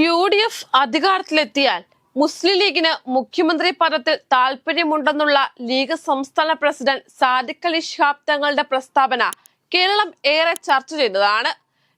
UDF അധികാരത്തിലെത്തിയാൽ മുസ്ലിം ലീഗിന് മുഖ്യമന്ത്രി പദത്തിൽ താൽപര്യമുണ്ടെന്നുള്ള ലീഗ് സംസ്ഥാന പ്രസിഡന്റ് സാദിഖ് അലി ശിഹാബ് തങ്ങളുടെ പ്രസ്താവന കേരളം ഏറെ ചർച്ച ചെയ്തതാണ്.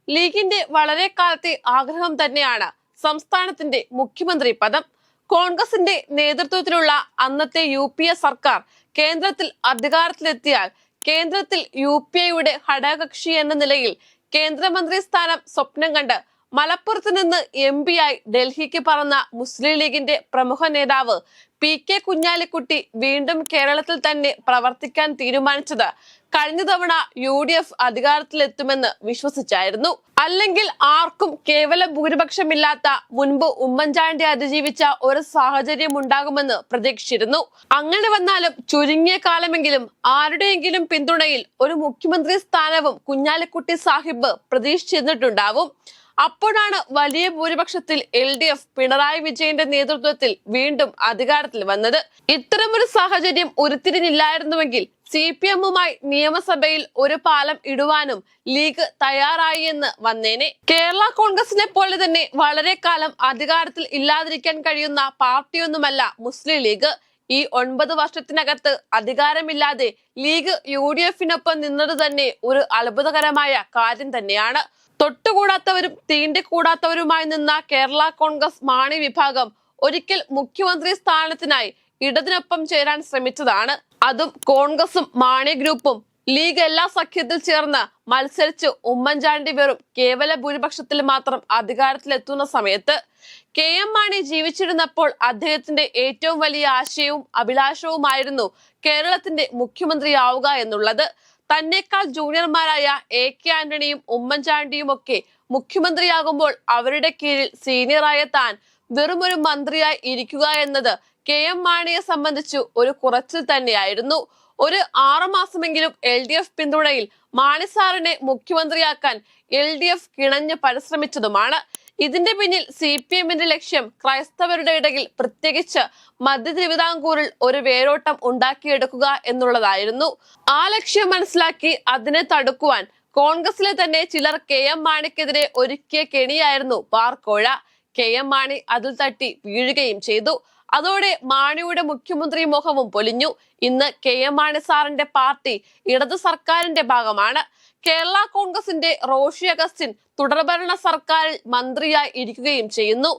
ലീഗിന്റെ വളരെ കാലത്തെ ആഗ്രഹം തന്നെയാണ് സംസ്ഥാനത്തിന്റെ മുഖ്യമന്ത്രി പദം. കോൺഗ്രസിന്റെ നേതൃത്വത്തിലുള്ള അന്നത്തെ UPA സർക്കാർ കേന്ദ്രത്തിൽ അധികാരത്തിലെത്തിയാൽ കേന്ദ്രത്തിൽ UPAയുടെ ഘടകകക്ഷി എന്ന നിലയിൽ കേന്ദ്രമന്ത്രി സ്ഥാനം സ്വപ്നം കണ്ട് മലപ്പുറത്ത് നിന്ന് MP ആയി ഡൽഹിക്ക് പറന്ന മുസ്ലിം ലീഗിന്റെ പ്രമുഖ നേതാവ് PK കുഞ്ഞാലിക്കുട്ടി വീണ്ടും കേരളത്തിൽ തന്നെ പ്രവർത്തിക്കാൻ തീരുമാനിച്ചത് കഴിഞ്ഞ തവണ UDF അധികാരത്തിലെത്തുമെന്ന് വിശ്വസിച്ചായിരുന്നു. അല്ലെങ്കിൽ ആർക്കും കേവല ഭൂരിപക്ഷമില്ലാത്ത മുൻപ് ഉമ്മൻചാണ്ടി അതിജീവിച്ച ഒരു സാഹചര്യം ഉണ്ടാകുമെന്ന് പ്രതീക്ഷിച്ചിരുന്നു. അങ്ങനെ വന്നാലും ചുരുങ്ങിയ കാലമെങ്കിലും ആരുടെയെങ്കിലും പിന്തുണയിൽ ഒരു മുഖ്യമന്ത്രി സ്ഥാനവും കുഞ്ഞാലിക്കുട്ടി സാഹിബ് പ്രതീക്ഷിച്ചിരുന്നിട്ടുണ്ടാവും. അപ്പോഴാണ് വലിയ ഭൂരിപക്ഷത്തിൽ LDF പിണറായി വിജയന്റെ നേതൃത്വത്തിൽ വീണ്ടും അധികാരത്തിൽ വന്നത്. ഇത്തരമൊരു സാഹചര്യം ഉരുത്തിരിഞ്ഞില്ലായിരുന്നുവെങ്കിൽ CPM-മായി നിയമസഭയിൽ ഒരു പാലം ഇടുവാനും ലീഗ് തയ്യാറായി എന്ന് വന്നേനെ. കേരള കോൺഗ്രസിനെ പോലെ തന്നെ വളരെ കാലം അധികാരത്തിൽ ഇല്ലാതിരിക്കാൻ കഴിയുന്ന പാർട്ടിയൊന്നുമല്ല മുസ്ലിം ലീഗ്. ഈ 9 വർഷത്തിനകത്ത് അധികാരമില്ലാതെ ലീഗ് UDF-നൊപ്പം നിന്നത് തന്നെ ഒരു അത്ഭുതകരമായ കാര്യം തന്നെയാണ്. തൊട്ടുകൂടാത്തവരും തീണ്ടിക്കൂടാത്തവരുമായി നിന്ന കേരള കോൺഗ്രസ് മാണി വിഭാഗം ഒരിക്കൽ മുഖ്യമന്ത്രി സ്ഥാനത്തിനായി ഇടതിനൊപ്പം ചേരാൻ ശ്രമിച്ചതാണ്. അതും കോൺഗ്രസും മാണി ഗ്രൂപ്പും ലീഗ് എല്ലാ സഖ്യത്തിൽ ചേർന്ന് മത്സരിച്ച് ഉമ്മൻചാണ്ടി വെറും കേവല ഭൂരിപക്ഷത്തിൽ മാത്രം അധികാരത്തിലെത്തുന്ന സമയത്ത് KM മാണി ജീവിച്ചിരുന്നപ്പോൾ അദ്ദേഹത്തിന്റെ ഏറ്റവും വലിയ ആശയവും അഭിലാഷവുമായിരുന്നു കേരളത്തിന്റെ മുഖ്യമന്ത്രിയാവുക എന്നുള്ളത്. തന്നെക്കാൾ ജൂനിയർമാരായ AK ആന്റണിയും ഉമ്മൻചാണ്ടിയും ഒക്കെ മുഖ്യമന്ത്രിയാകുമ്പോൾ അവരുടെ കീഴിൽ സീനിയറായ താൻ വെറുമൊരു മന്ത്രിയായി ഇരിക്കുക എന്നത് KM മാണിയെ സംബന്ധിച്ചു ഒരു കുറച്ചിൽ തന്നെയായിരുന്നു. ഒരു 6 മാസമെങ്കിലും LDF പിന്തുണയിൽ മാണി സാറിനെ മുഖ്യമന്ത്രിയാക്കാൻ LDF കിണഞ്ഞ് പരിശ്രമിച്ചതുമാണ്. ഇതിന്റെ പിന്നിൽ CPM-ന്റെ ലക്ഷ്യം ക്രൈസ്തവരുടെ ഇടയിൽ പ്രത്യേകിച്ച് മധ്യ തിരുവിതാംകൂറിൽ ഒരു വേരോട്ടം ഉണ്ടാക്കിയെടുക്കുക എന്നുള്ളതായിരുന്നു. ആ ലക്ഷ്യം മനസ്സിലാക്കി അതിനെ തടുക്കുവാൻ കോൺഗ്രസിലെ തന്നെ ചിലർ KM മാണിക്കെതിരെ ഒരുക്കിയ കെണിയായിരുന്നു ബാർക്കോഴ. KM മാണി അതിൽ തട്ടി വീഴുകയും ചെയ്തു. അതോടെ മാണിയുടെ മുഖ്യമന്ത്രി മോഹവും പൊലിഞ്ഞു. ഇന്ന് KM മാണി സാറിന്റെ പാർട്ടി ഇടതു സർക്കാരിന്റെ ഭാഗമാണ്. കേരള കോൺഗ്രസിന്റെ റോഷി അഗസ്റ്റിൻ തുടർഭരണ സർക്കാരിൽ മന്ത്രിയായി ഇരിക്കുകയും ചെയ്യുന്നു.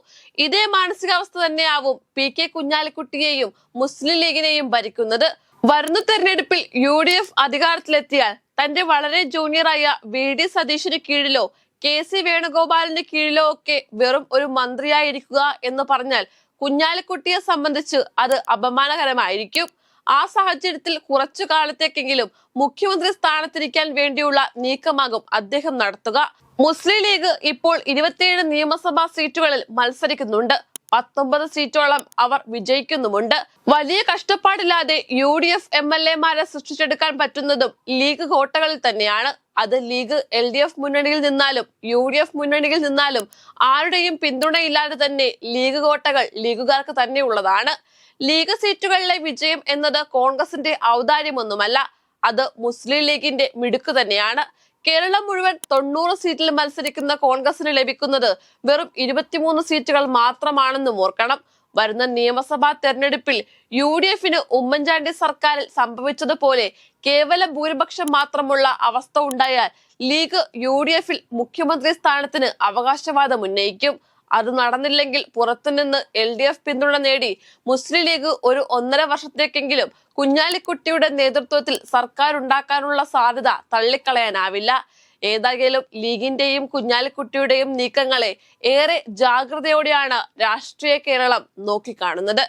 ഇതേ മാനസികാവസ്ഥ തന്നെയാവും PK കുഞ്ഞാലിക്കുട്ടിയെയും മുസ്ലിം ലീഗിനെയും ഭരിക്കുന്നത്. വരുന്ന തെരഞ്ഞെടുപ്പിൽ UDF അധികാരത്തിലെത്തിയാൽ തന്റെ വളരെ ജൂനിയറായ VD സതീശന് കീഴിലോ KC വേണുഗോപാലിന് കീഴിലോ ഒക്കെ വെറും ഒരു മന്ത്രിയായിരിക്കുക എന്ന് പറഞ്ഞാൽ കുഞ്ഞാലിക്കുട്ടിയെ സംബന്ധിച്ച് അത് അപമാനകരമായിരിക്കും. ആ സാഹചര്യത്തിൽ കുറച്ചു കാലത്തേക്കെങ്കിലും മുഖ്യമന്ത്രി സ്ഥാനത്തിരിക്കാൻ വേണ്ടിയുള്ള നീക്കമാകും അദ്ദേഹം നടത്തുക. മുസ്ലിം ലീഗ് ഇപ്പോൾ 27 നിയമസഭാ സീറ്റുകളിൽ മത്സരിക്കുന്നുണ്ട്. 19 സീറ്റോളം അവർ വിജയിക്കുന്നുമുണ്ട്. വലിയ കഷ്ടപ്പാടില്ലാതെ UDF MLA-മാരെ സൃഷ്ടിച്ചെടുക്കാൻ പറ്റുന്നതും ലീഗ് കോട്ടകളിൽ തന്നെയാണ്. അത് ലീഗ് LDF മുന്നണിയിൽ നിന്നാലും UDF മുന്നണിയിൽ നിന്നാലും ആരുടെയും പിന്തുണയില്ലാതെ തന്നെ ലീഗ് കോട്ടകൾ ലീഗുകാർക്ക് തന്നെ ഉള്ളതാണ്. ലീഗ് സീറ്റുകളിലെ വിജയം എന്നത് കോൺഗ്രസിന്റെ ഔദാര്യമൊന്നുമല്ല, അത് മുസ്ലിം ലീഗിന്റെ മിടുക്ക് തന്നെയാണ്. കേരളം മുഴുവൻ 90 സീറ്റിൽ മത്സരിക്കുന്ന കോൺഗ്രസിന് ലഭിക്കുന്നത് വെറും 23 സീറ്റുകൾ മാത്രമാണെന്നും ഓർക്കണം. വരുന്ന നിയമസഭാ തെരഞ്ഞെടുപ്പിൽ UDF-ന് ഉമ്മൻചാണ്ടി സർക്കാരിൽ സംഭവിച്ചതുപോലെ കേവല ഭൂരിപക്ഷം മാത്രമുള്ള അവസ്ഥ ഉണ്ടായാൽ ലീഗ് UDF-ൽ മുഖ്യമന്ത്രി സ്ഥാനത്തിന് അവകാശവാദം ഉന്നയിക്കും. അത് നടന്നില്ലെങ്കിൽ പുറത്തുനിന്ന് LDF പിന്തുണ നേടി മുസ്ലിം ലീഗ് ഒരു 1.5 വർഷത്തേക്കെങ്കിലും കുഞ്ഞാലിക്കുട്ടിയുടെ നേതൃത്വത്തിൽ സർക്കാർ ഉണ്ടാക്കാനുള്ള സാധ്യത തള്ളിക്കളയാനാവില്ല. ഏതായാലും ലീഗിന്റെയും കുഞ്ഞാലിക്കുട്ടിയുടെയും നീക്കങ്ങളെ ഏറെ ജാഗ്രതയോടെയാണ് രാഷ്ട്രീയ കേരളം നോക്കിക്കാണുന്നത്.